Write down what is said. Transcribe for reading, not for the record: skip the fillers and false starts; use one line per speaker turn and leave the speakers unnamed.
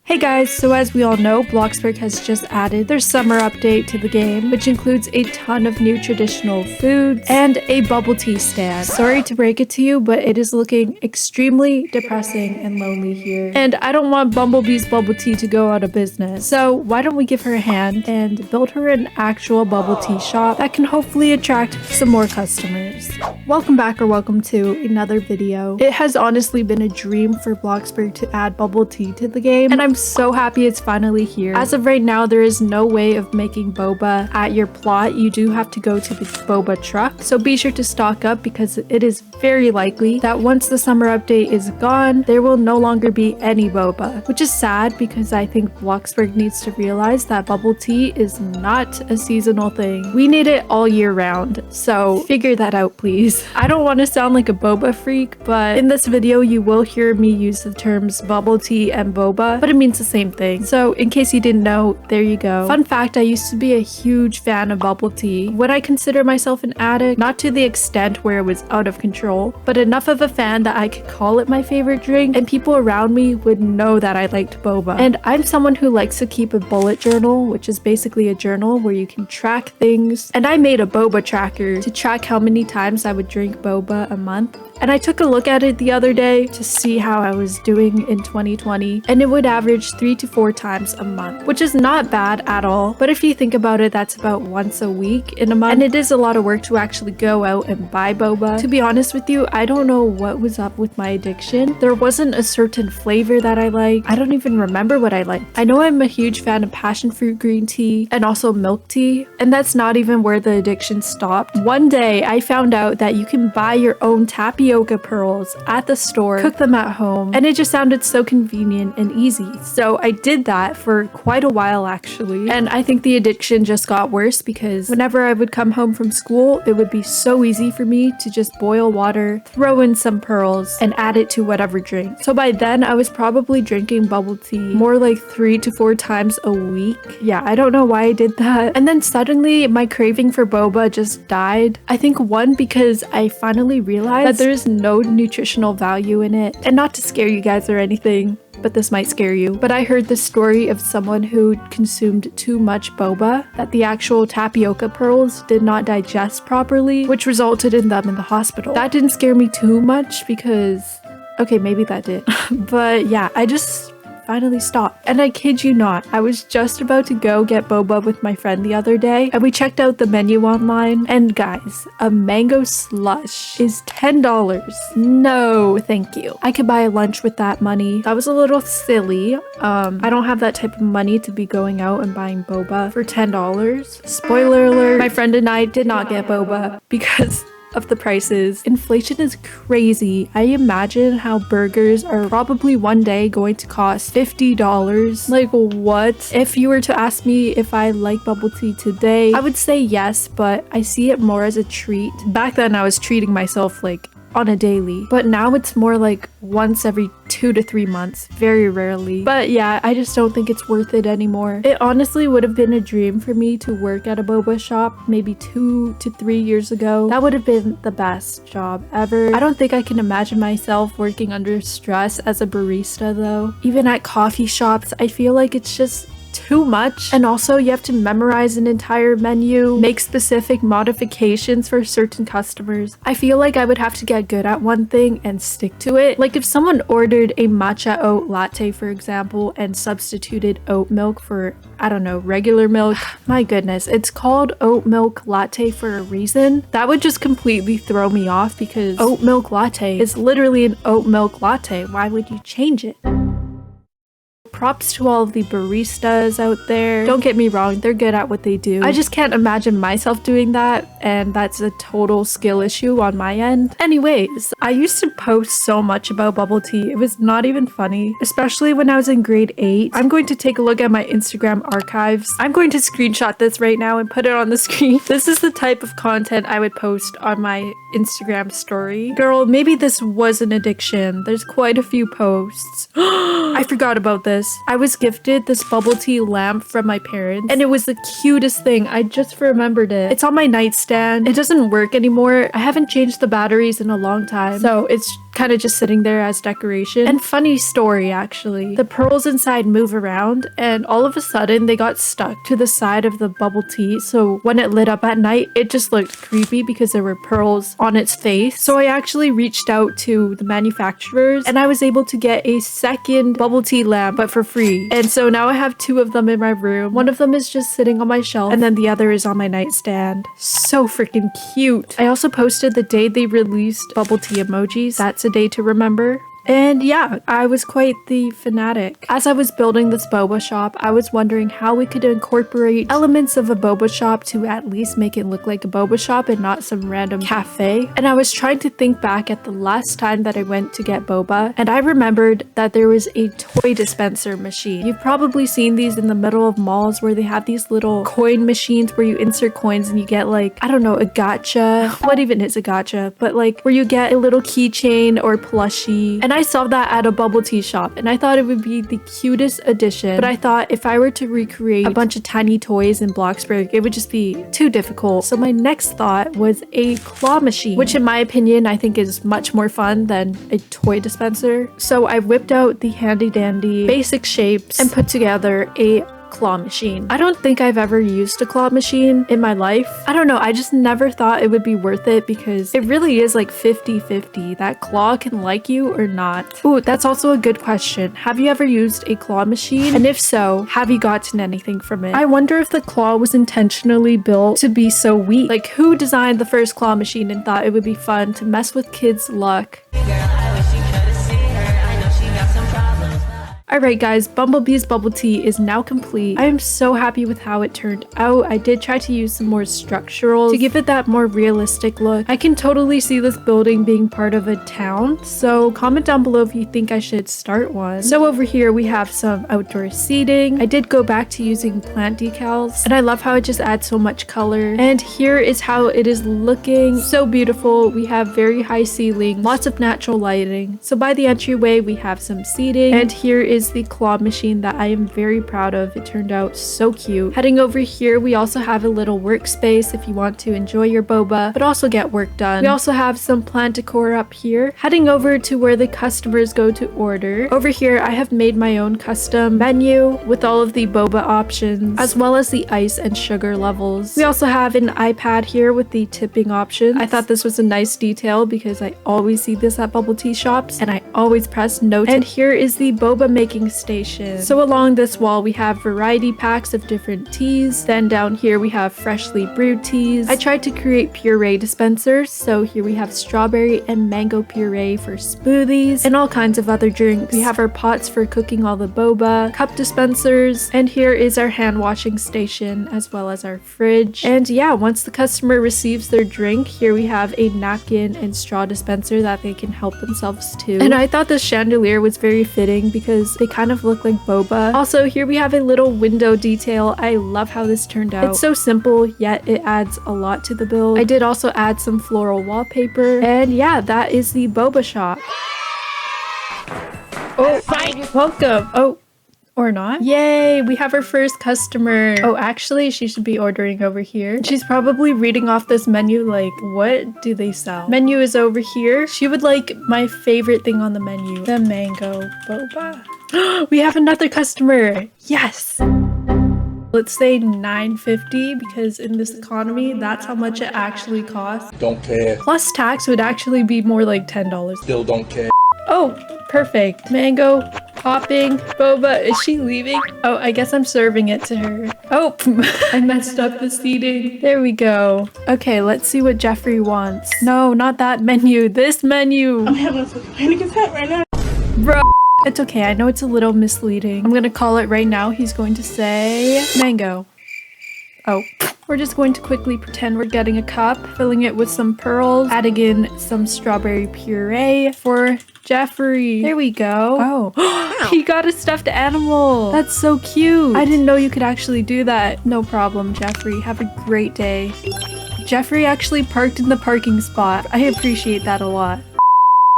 Hey guys, so as we all know, Bloxburg has just added their summer update to the game, which includes a ton of new traditional foods and a bubble tea stand. Sorry to break it to you, but it is looking extremely depressing and lonely here. And I don't want Bumblebee's bubble tea to go out of business. So why don't we give her a hand and build her an actual bubble tea shop that can hopefully attract some more customers. Welcome back or welcome to another video. It has honestly been a dream for Bloxburg to add bubble tea to the game, and I'm so happy it's finally here. As of right now, there is no way of making boba at your plot. You do have to go to the boba truck, so be sure to stock up because it is very likely that once the summer update is gone, there will no longer be any boba, which is sad because I think Bloxburg needs to realize that bubble tea is not a seasonal thing. We need it all year round, so figure that out please. I don't want to sound like a boba freak, but in this video you will hear me use the terms bubble tea and boba, but it means the same thing. So in case you didn't know, there you go. Fun fact, I used to be a huge fan of bubble tea. Would I consider myself an addict? Not to the extent where it was out of control, but enough of a fan that I could call it my favorite drink and people around me would know that I liked boba. And I'm someone who likes to keep a bullet journal, which is basically a journal where you can track things. And I made a boba tracker to track how many times I would drink boba a month. And I took a look at it the other day to see how I was doing in 2020, and it would average 3 to 4 times a month, which is not bad at all. But if you think about it, that's about once a week in a month, and it is a lot of work to actually go out and buy boba. To be honest with you, I don't know what was up with my addiction. There wasn't a certain flavor that I liked. I don't even remember what I liked. I know I'm a huge fan of passion fruit green tea and also milk tea, and that's not even where the addiction stopped. One day I found out that you can buy your own tapioca pearls at the store, cook them at home, and it just sounded so convenient and easy. So I did that for quite a while actually, and I think the addiction just got worse because whenever I would come home from school, it would be so easy for me to just boil water, throw in some pearls, and add it to whatever drink. So by then I was probably drinking bubble tea more like 3 to 4 times a week. Yeah, I don't know why I did that. And then suddenly my craving for boba just died. I think one, because I finally realized that there's no nutritional value in it. And not to scare you guys or anything, but this might scare you, but I heard the story of someone who consumed too much boba, that the actual tapioca pearls did not digest properly, which resulted in them in the hospital. That didn't scare me too much because, okay, maybe that did. But yeah, I just finally stopped. And I kid you not, I was just about to go get boba with my friend the other day, and we checked out the menu online, and guys, a mango slush is $10. No, thank you. I could buy a lunch with that money. That was a little silly. I don't have that type of money to be going out and buying boba for $10. Spoiler alert, my friend and I did not get boba because of the prices. Inflation is crazy. I imagine how burgers are probably one day going to cost $50. Like what? If you were to ask me if I like bubble tea today, I would say yes, but I see it more as a treat. Back then I was treating myself like on a daily, but now it's more like once every 2 to 3 months, very rarely. But yeah, I just don't think it's worth it anymore. It honestly would have been a dream for me to work at a boba shop maybe 2 to 3 years ago. That would have been the best job ever. I don't think I can imagine myself working under stress as a barista though. Even at coffee shops, I feel like it's just too much, and also you have to memorize an entire menu, make specific modifications for certain customers. I feel like I would have to get good at one thing and stick to it. Like if someone ordered a matcha oat latte, for example, and substituted oat milk for, I don't know, regular milk. My goodness, it's called oat milk latte for a reason. That would just completely throw me off because oat milk latte is literally an oat milk latte. Why would you change it? Props to all of the baristas out there. Don't get me wrong, they're good at what they do. I just can't imagine myself doing that, and that's a total skill issue on my end. Anyways, I used to post so much about bubble tea. It was not even funny, especially when I was in grade 8. I'm going to take a look at my Instagram archives. I'm going to screenshot this right now and put it on the screen. This is the type of content I would post on my Instagram story. Girl, maybe this was an addiction. There's quite a few posts. I forgot about this. I was gifted this bubble tea lamp from my parents, and it was the cutest thing. I just remembered it. It's on my nightstand. It doesn't work anymore. I haven't changed the batteries in a long time, so it's kind of just sitting there as decoration. And funny story, actually, the pearls inside move around and all of a sudden they got stuck to the side of the bubble tea. So when it lit up at night, it just looked creepy because there were pearls on its face. So I actually reached out to the manufacturers and I was able to get a second bubble tea lamp, but for free. And so now I have two of them in my room. One of them is just sitting on my shelf and then the other is on my nightstand. So freaking cute. I also posted the day they released bubble tea emojis. That's a day to remember. And yeah, I was quite the fanatic. As I was building this boba shop, I was wondering how we could incorporate elements of a boba shop to at least make it look like a boba shop and not some random cafe. And I was trying to think back at the last time that I went to get boba, and I remembered that there was a toy dispenser machine. You've probably seen these in the middle of malls where they have these little coin machines where you insert coins and you get like, I don't know, a gacha. What even is a gacha? But like where you get a little keychain or plushie. And I saw that at a bubble tea shop and I thought it would be the cutest addition, but I thought if I were to recreate a bunch of tiny toys in Bloxburg, it would just be too difficult. So my next thought was a claw machine, which in my opinion I think is much more fun than a toy dispenser. So I whipped out the handy dandy basic shapes and put together a claw machine. I don't think I've ever used a claw machine in my life. I don't know, I just never thought it would be worth it because it really is like 50-50. That claw can like you or not. Ooh, that's also a good question. Have you ever used a claw machine? And if so, have you gotten anything from it? I wonder if the claw was intentionally built to be so weak. Like who designed the first claw machine and thought it would be fun to mess with kids' luck? Alright guys, Bumblebee's bubble tea is now complete. I am so happy with how it turned out. I did try to use some more structural to give it that more realistic look. I can totally see this building being part of a town, so comment down below if you think I should start one. So over here we have some outdoor seating. I did go back to using plant decals and I love how it just adds so much color. And here is how it is looking. So beautiful. We have very high ceiling, lots of natural lighting. So by the entryway we have some seating, and here is the claw machine that I am very proud of. It turned out so cute. Heading over here, we also have a little workspace if you want to enjoy your boba, but also get work done. We also have some plant decor up here. Heading over to where the customers go to order. Over here, I have made my own custom menu with all of the boba options, as well as the ice and sugar levels. We also have an iPad here with the tipping option. I thought this was a nice detail because I always see this at bubble tea shops and I always press no tip. And here is the boba making station. So along this wall we have variety packs of different teas. Then down here we have freshly brewed teas. I tried to create puree dispensers, so here we have strawberry and mango puree for smoothies and all kinds of other drinks. We have our pots for cooking all the boba, cup dispensers, and here is our hand washing station as well as our fridge. And yeah, once the customer receives their drink, here we have a napkin and straw dispenser that they can help themselves to. And I thought this chandelier was very fitting because they kind of look like boba. Also, here we have a little window detail. I love how this turned out. It's so simple, yet it adds a lot to the build. I did also add some floral wallpaper. And yeah, that is the boba shop. Oh, welcome. Oh, or not. Yay, we have our first customer. Oh, actually, she should be ordering over here. She's probably reading off this menu like, what do they sell? Menu is over here. She would like my favorite thing on the menu, the mango boba. We have another customer. Yes. Let's say $9.50 because in this economy, that's how much it actually costs.
Don't care.
Plus tax would actually be more like $10.
Still don't care.
Oh, perfect. Mango, popping, boba. Is she leaving? Oh, I guess I'm serving it to her. Oh, I messed up the seating. There we go. Okay, let's see what Jeffrey wants. No, not that menu. This menu.
I'm having a panic attack right now.
Bro. It's okay. I know it's a little misleading. I'm gonna call it right now. He's going to say mango. Oh. We're just going to quickly pretend we're getting a cup, filling it with some pearls, adding in some strawberry puree for Jeffrey. There we go. Oh, he got a stuffed animal. That's so cute. I didn't know you could actually do that. No problem, Jeffrey. Have a great day. Jeffrey actually parked in the parking spot. I appreciate that a lot.